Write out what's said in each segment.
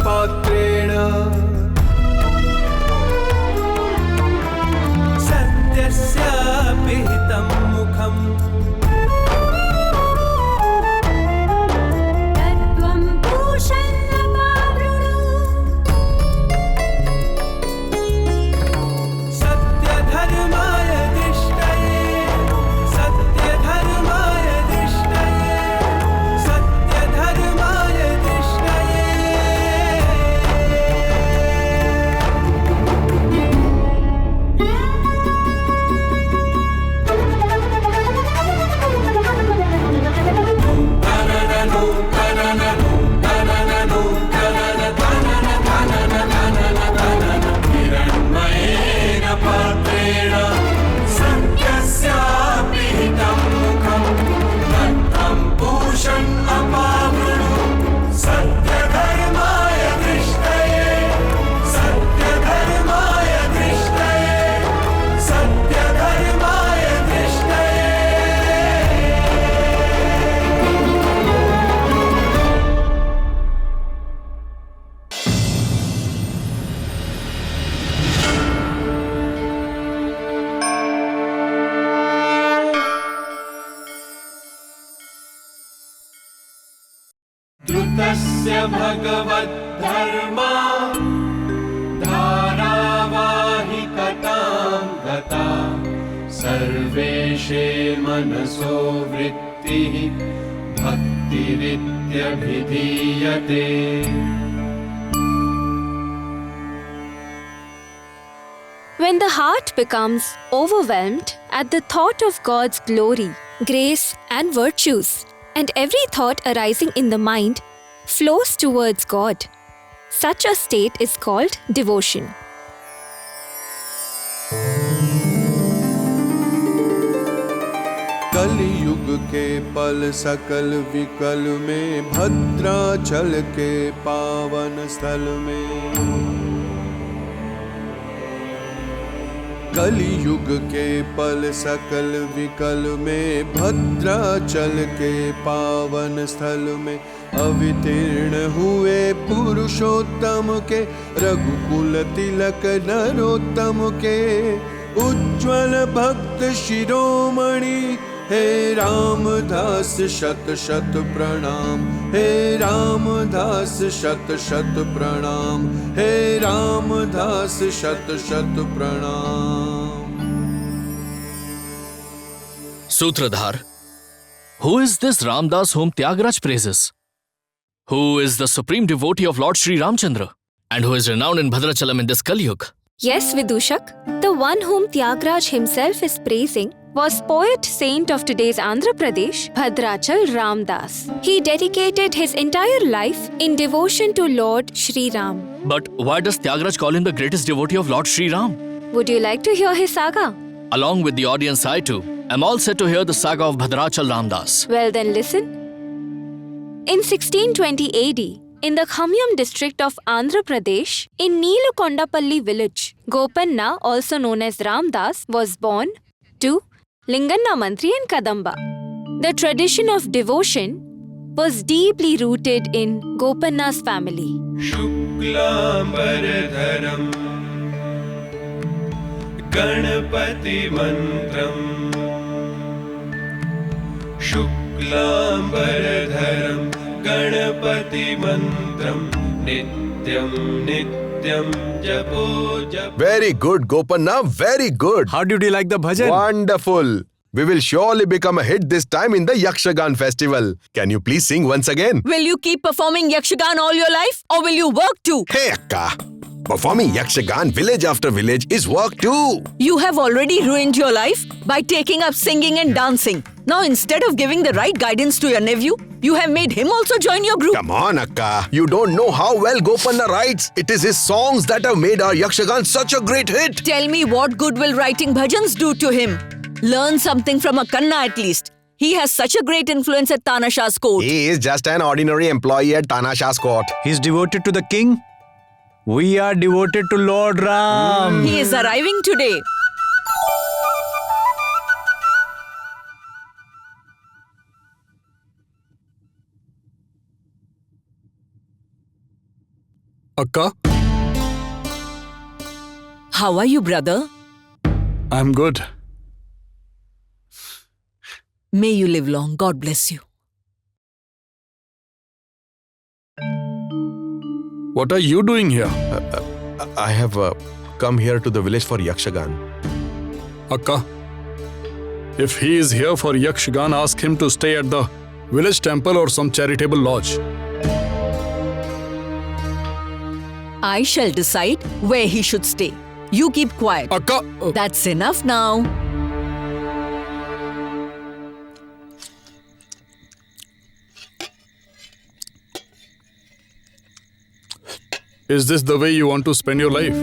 पात्रेण सत्यस्य पिहितं मुखम् तत्त्वं पूषन्नपावृणु सत्यधर्माय दिष्टये सत्यधर्माय दिष्टये सत्यधर्माय दिष्टये धृतस्य भगवद्धर्मा धारावाहिकतां गता सर्वेषे मनसो वृत्तिः भक्तिरित्यभिधीयते When the heart becomes overwhelmed at the thought of God's glory, grace and virtues, and every thought arising in the mind flows towards God, such a state is called devotion. कलियुग के पल सकल विकल में भद्राचल के पावन स्थल में कलियुग के पल सकल विकल में भद्राचल के पावन स्थल में अवतीर्ण हुए पुरुषोत्तम के रघुकुल तिलक नरोत्तम के उज्ज्वल भक्त शिरोमणि हे रामदास शत शत प्रणाम हे रामदास शत शत प्रणाम हे रामदास शत शत प्रणाम. Sutradhar. Who is this Ramdas whom Tyagraj praises? Who is the supreme devotee of Lord Shri Ramchandra and who is renowned in Bhadrachalam in this Kaliyuga? Yes, Vidushak, the one whom Tyagraj himself is praising was poet saint of today's Andhra Pradesh, Bhadrachala Ramdas. He dedicated his entire life in devotion to Lord Shri Ram. But why does Tyagraj call him the greatest devotee of Lord Shri Ram? Would you like to hear his saga? Along with the audience, I too am all set to hear the saga of Bhadrachala Ramdas. Well then listen. In 1620 AD, in the Khamyam district of Andhra Pradesh, in Neelukondapalli village, Bhopanna, also known as Ramdas, was born to Linganna Mantri and Kadamba. The tradition of devotion was deeply rooted in Bhopanna's family. Shuklambaradharam Ganapati Mantram Shuklambaradharam Ganapati Mantram Nityam Nityam Japo Japo. Very good, Bhopanna, very good. How did you like the bhajan? Wonderful. We will surely become a hit this time in the Yaksha festival. Can you please sing once again? Will you keep performing Yaksha all your life or will you work too? Hey Akka, performing Yaksha village after village is work too. You have already ruined your life by taking up singing and dancing. Now instead of giving the right guidance to your nephew, you have made him also join your group. Come on Akka, you don't know how well Bhopanna writes. It is his songs that have made our Yaksha such a great hit. Tell me what good will writing bhajans do to him? Learn something from a Kanna at least. He has such a great influence at Tana Shah's court. He is just an ordinary employee at Tana Shah's court. He's devoted to the king. We are devoted to Lord Ram. He is arriving today. Akka, How are you, brother? I'm good. May you live long. God bless you. What are you doing here? I have come here to the village for Yakshagan. Akka, if he is here for Yakshagan, ask him to stay at the village temple or some charitable lodge. I shall decide where he should stay. You keep quiet. Akka, That's enough now. is this the way you want to spend your life?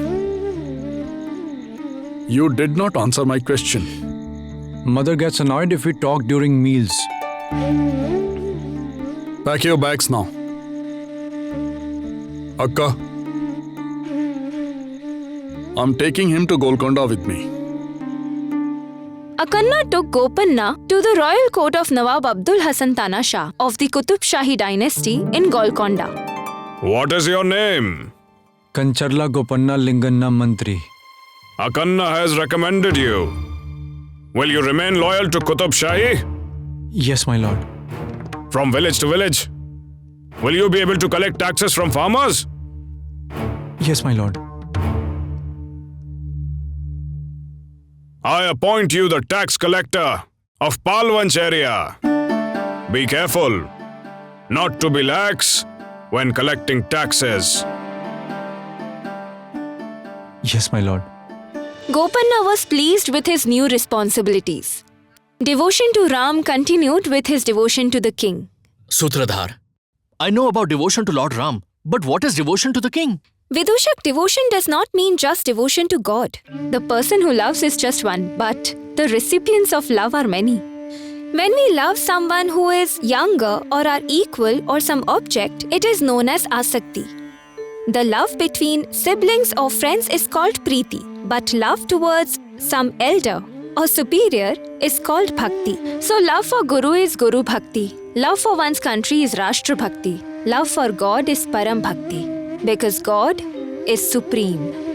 You did not answer my question. Mother gets annoyed if we talk during meals. Pack your bags now. Akka, I'm taking him to Golconda with me. Akanna took Bhopanna to the royal court of Nawab Abdul Hasan Tana Shah of the Qutub Shahi dynasty in Golconda. What is your name? Kancharla Bhopanna Linganna Mantri. Akanna has recommended you. Will you remain loyal to Qutub Shahi? Yes, my lord. From village to village? Will you be able to collect taxes from farmers? Yes, my lord. I appoint you the tax collector of Palvanch area. Be careful not to be lax when collecting taxes. Yes, my lord. Bhopanna was pleased with his new responsibilities. Devotion to Ram continued with his devotion to the king. Sutradhar, I know about devotion to Lord Ram, but what is devotion to the king? Vidushak, devotion does not mean just devotion to God. The person who loves is just one, but the recipients of love are many. When we love someone who is younger or our equal or some object, it is known as asakti. The love between siblings or friends is called preeti, but love towards some elder or superior is called bhakti. So love for Guru is Guru Bhakti. Love for one's country is Rashtra Bhakti. Love for God is Param Bhakti. Because God is supreme.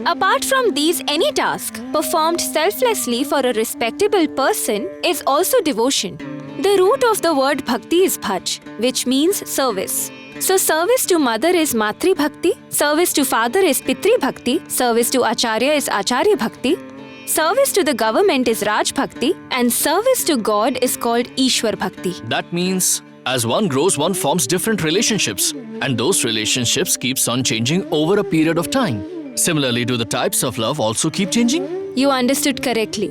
Apart from these, any task performed selflessly for a respectable person is also devotion. The root of the word bhakti is bhaj, which means service. So service to mother is matri bhakti, service to father is pitri bhakti, service to acharya is acharya bhakti, service to the government is raj bhakti, and service to God is called Ishwar bhakti. That means as one grows, one forms different relationships, and those relationships keeps on changing over a period of time. Similarly, do the types of love also keep changing? You understood correctly.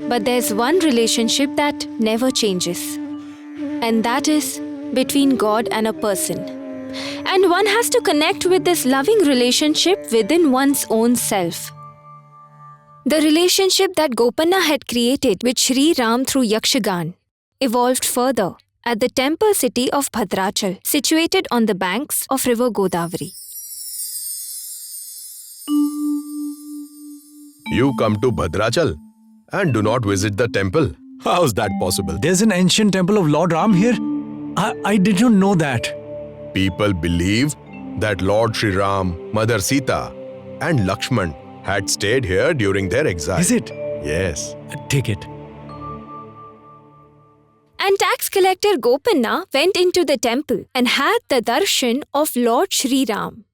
But there's one relationship that never changes. And that is between God and a person. And one has to connect with this loving relationship within one's own self. The relationship that Bhopanna had created with Shri Ram through Yakshagan evolved further at the temple city of Bhadrachal, situated on the banks of river Godavari. You come to Bhadrachal and do not visit the temple. How's that possible? There's an ancient temple of Lord Ram here? I did not know that. People believe that Lord Sri Ram, Mother Sita, and Lakshmana had stayed here during their exile. Is it? Yes. Take it. And tax collector Bhopanna went into the temple and had the darshan of Lord Shri Ram.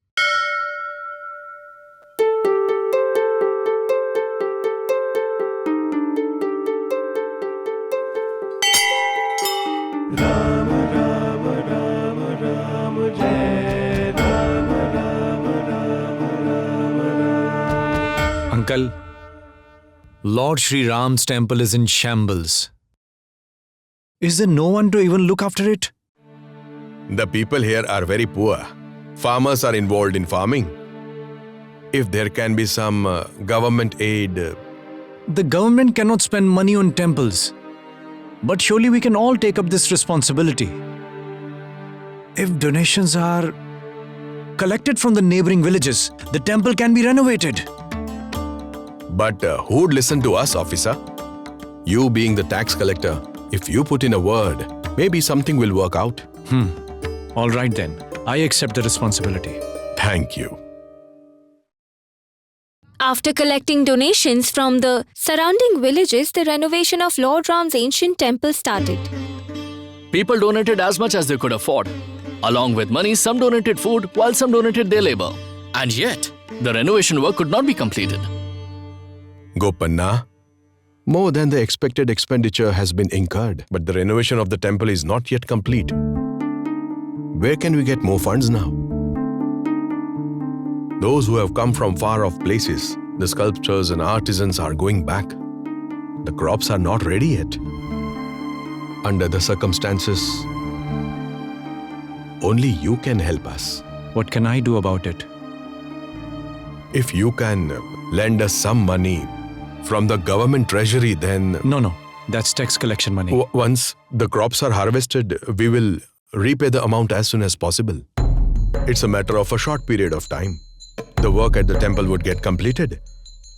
Uncle, Lord Sri Ram's temple is in shambles. Is there no one to even look after it? The people here are very poor. Farmers are involved in farming. If there can be some government aid. The government cannot spend money on temples. But surely we can all take up this responsibility. If donations are collected from the neighboring villages, the temple can be renovated. But who'd listen to us, officer? You being the tax collector, if you put in a word, maybe something will work out. All right then, I accept the responsibility. Thank you. After collecting donations from the surrounding villages, the renovation of Lord Ram's ancient temple started. People donated as much as they could afford. Along with money, some donated food, while some donated their labor. And yet, the renovation work could not be completed. Bhopanna, more than the expected expenditure has been incurred, but the renovation of the temple is not yet complete. Where can we get more funds now? Those who have come from far-off places, the sculptors and artisans are going back. The crops are not ready yet. Under the circumstances, only you can help us. What can I do about it? If you can lend us some money from the government treasury, then... No, that's tax collection money. Once the crops are harvested, we will repay the amount as soon as possible. It's a matter of a short period of time. The work at the temple would get completed,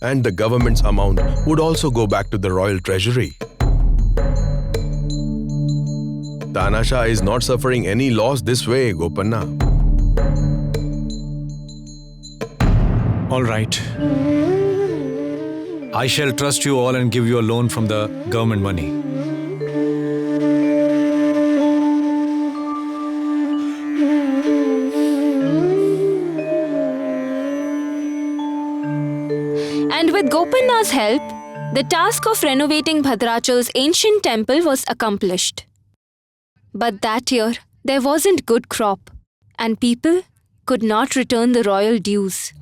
and the government's amount would also go back to the royal treasury. Tana Shah is not suffering any loss this way, Bhopanna. All right. I shall trust you all and give you a loan from the government money. And with Bhopanna's help, the task of renovating Bhadrachal's ancient temple was accomplished. But that year, there wasn't good crop, and people could not return the royal dues.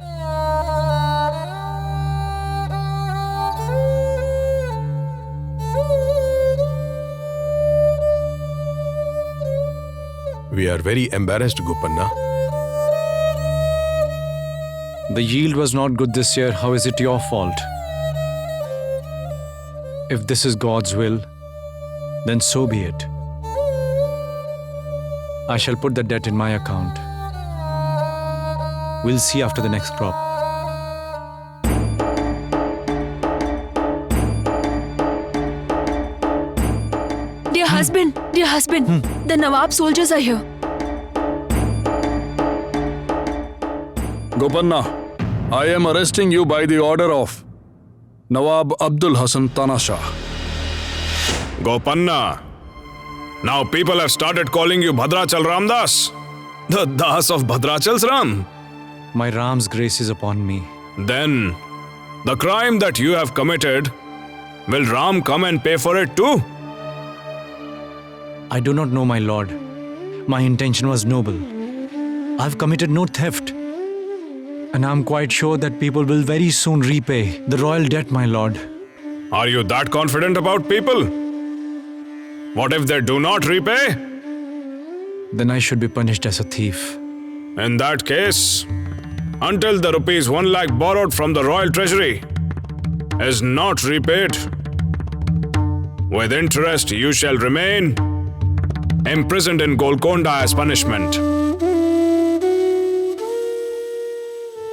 We are very embarrassed, Bhopanna. The yield was not good this year. How is it your fault? If this is God's will, then so be it. I shall put the debt in my account. We'll see after the next crop. Dear husband, the Nawab soldiers are here. Bhopanna, I am arresting you by the order of Nawab Abdul Hasan Tana Shah. Bhopanna, now people have started calling you Bhadrachala Ramdas, the Das of Bhadrachal's Ram. My Ram's grace is upon me. Then, the crime that you have committed, will Ram come and pay for it too? I do not know, my lord. My intention was noble. I've committed no theft. And I'm quite sure that people will very soon repay the royal debt, my lord. Are you that confident about people? What if they do not repay? Then I should be punished as a thief. In that case, until the rupees 1 lakh borrowed from the royal treasury is not repaid, with interest you shall remain imprisoned in Golconda as punishment.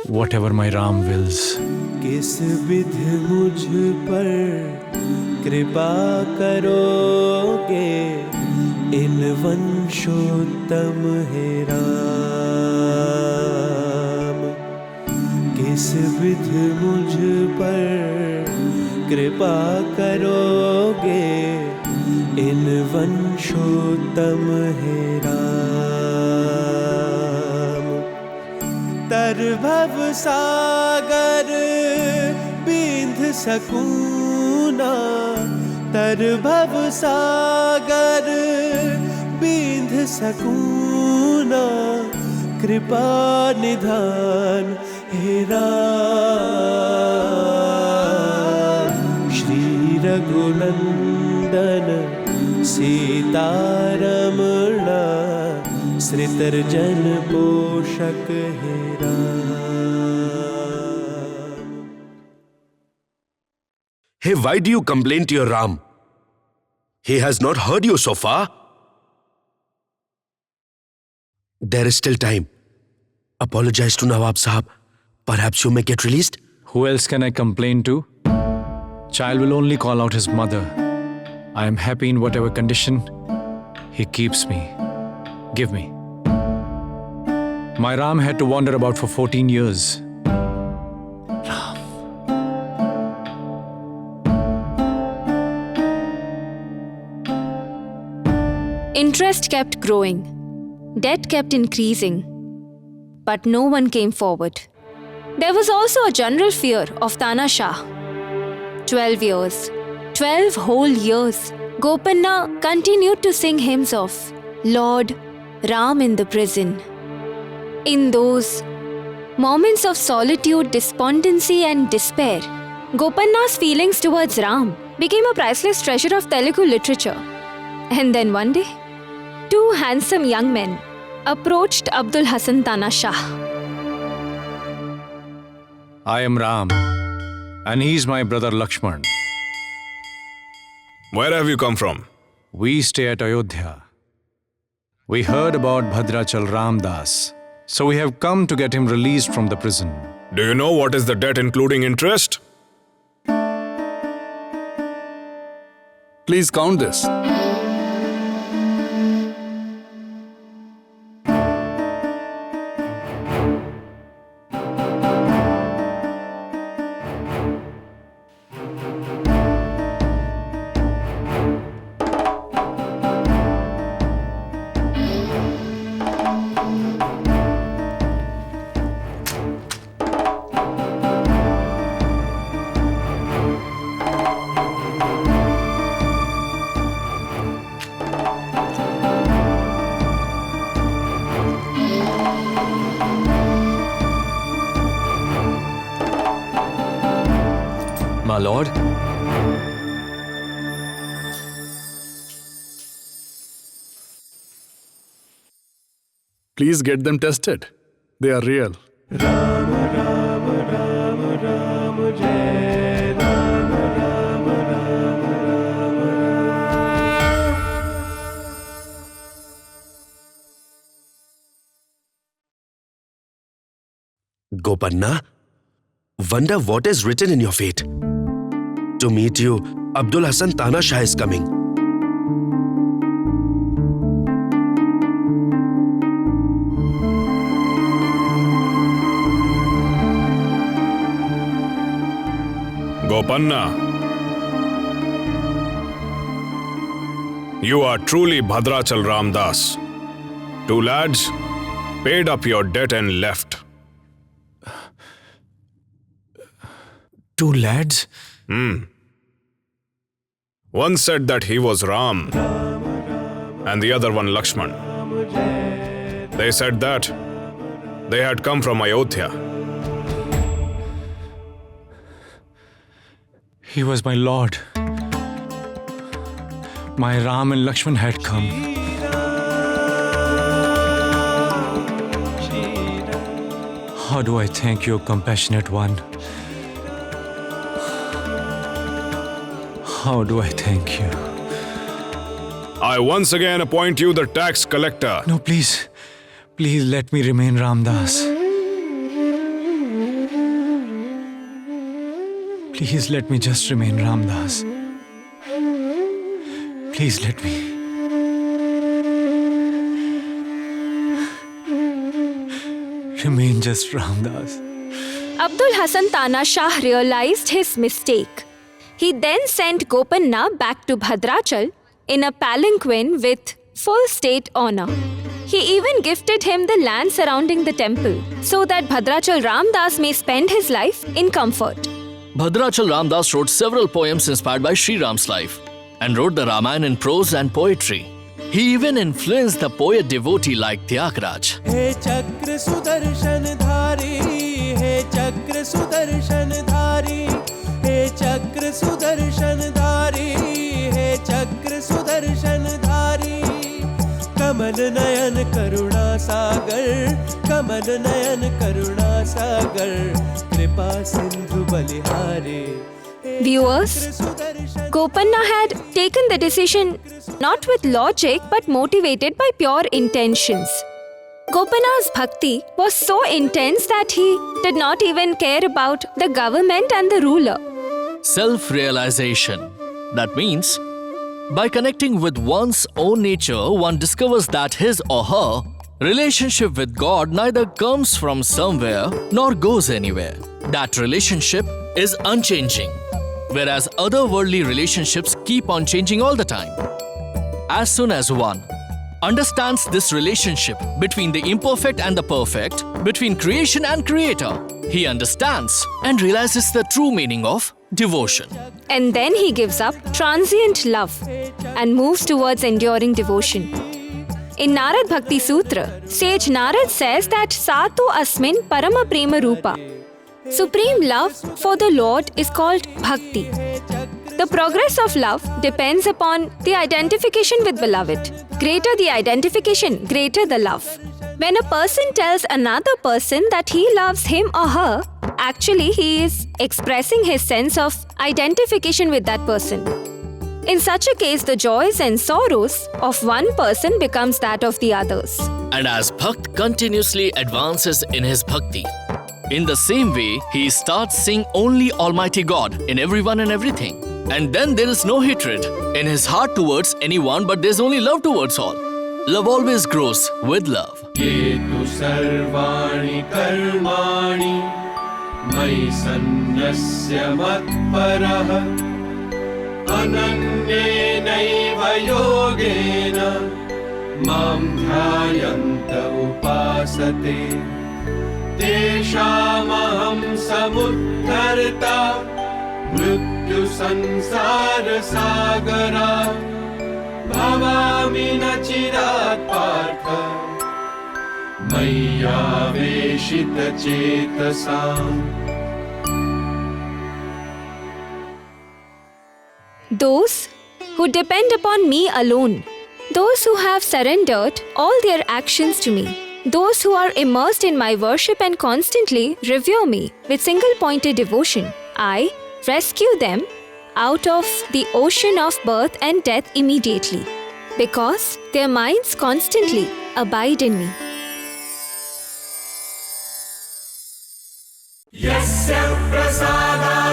Whatever my Ram wills. किस विध मुझ पर कृपा करोगे, इन वंशोत्तम है राम। किस विध मुझ पर कृपा करोगे, इन वंशोत्तम है राम। तर भव सागर बिंध सकूना, तर भव सागर बिंध सकूना, कृपा निधान हे राम। श्री रघुनंदन सीतारमणा, श्रितर्जन पोषक हे Ram. Hey, why do you complain to your Ram? He has not heard you so far. There is still time. Apologize to Nawab Sahab. Perhaps you may get released. Who else can I complain to? Child will only call out his mother. I am happy in whatever condition he keeps me. Give me. My Ram had to wander about for 14 years. Interest kept growing. Debt kept increasing. But no one came forward. There was also a general fear of Tana Shah. 12 years. 12 whole years. Bhopanna continued to sing hymns of Lord Rama in the prison. In those moments of solitude, despondency and despair, Bhopanna's feelings towards Ram became a priceless treasure of Telugu literature. And then one day, two handsome young men approached Abdul Hasan Tana Shah. I am Ram, and he's my brother Lakshmana. Where have you come from? We stay at Ayodhya. We heard about Bhadrachala Ramdas, so we have come to get him released from the prison. Do you know what is the debt including interest? Please count this. My lord. Please get them tested. They are real. Bhopanna, wonder what is written in your fate. To meet you, Abdul Hasan Tana Shah is coming. Bhopanna, you are truly Bhadrachala Ramdas. Two lads paid up your debt and left. Two lads? One said that he was Ram, and the other one Lakshmana. They said that they had come from Ayodhya. He was my lord. My Ram and Lakshman had come. How do I thank you, compassionate one? How do I thank you? I once again appoint you the tax collector. No, please. Please let me remain Ramdas. Please let me just remain Ramdas. Please let me. Remain just Ramdas. Abdul Hasan Tana Shah realized his mistake. He then sent Bhopanna back to Bhadrachal in a palanquin with full state honor. He even gifted him the land surrounding the temple so that Bhadrachala Ramdas may spend his life in comfort. Bhadrachala Ramdas wrote several poems inspired by Shri Ram's life and wrote the Ramayana in prose and poetry. He even influenced the poet devotee like Tyagraj. Hey Chakra Sudarshan Dhari, Hey Chakra Sudarshan Dhari, Hey Chakra Sudarshan Dhari, Hey Chakra Sudarshan Dhari. Kamal Nayan Karuna Sagar, Kamal Nayan Karuna Sagar, Kripa Sindhu Balihare. Viewers, Bhopanna had taken the decision not with logic but motivated by pure intentions. Bhopanna's bhakti was so intense that he did not even care about the government and the ruler. Self-realization. That means, by connecting with one's own nature, one discovers that his or her relationship with God neither comes from somewhere nor goes anywhere. That relationship is unchanging, whereas other worldly relationships keep on changing all the time. As soon as one understands this relationship between the imperfect and the perfect, between creation and creator, he understands and realizes the true meaning of devotion. And then he gives up transient love and moves towards enduring devotion. In Narad Bhakti Sutra, sage Narad says that Sato Asmin Parama Prema Rupa. Supreme love for the Lord is called Bhakti. The progress of love depends upon the identification with beloved. Greater the identification, greater the love. When a person tells another person that he loves him or her, actually he is expressing his sense of identification with that person. In such a case, the joys and sorrows of one person becomes that of the others. And as Bhakt continuously advances in his bhakti, in the same way, he starts seeing only Almighty God in everyone and everything. And then there is no hatred in his heart towards anyone, but there's only love towards all. Love always grows with love. Yetu sarvani karmani mai sannasya matparah ananyenaiva yogena mam dhyayanta upasate teshamaham samudharta mrityu sansara sagara bhavami na chirat partha maya veshita chetasam. Those who depend upon me alone, those who have surrendered all their actions to me, those who are immersed in my worship and constantly revere me with single-pointed devotion, I rescue them out of the ocean of birth and death immediately, because their minds constantly abide in me. Yasya prasada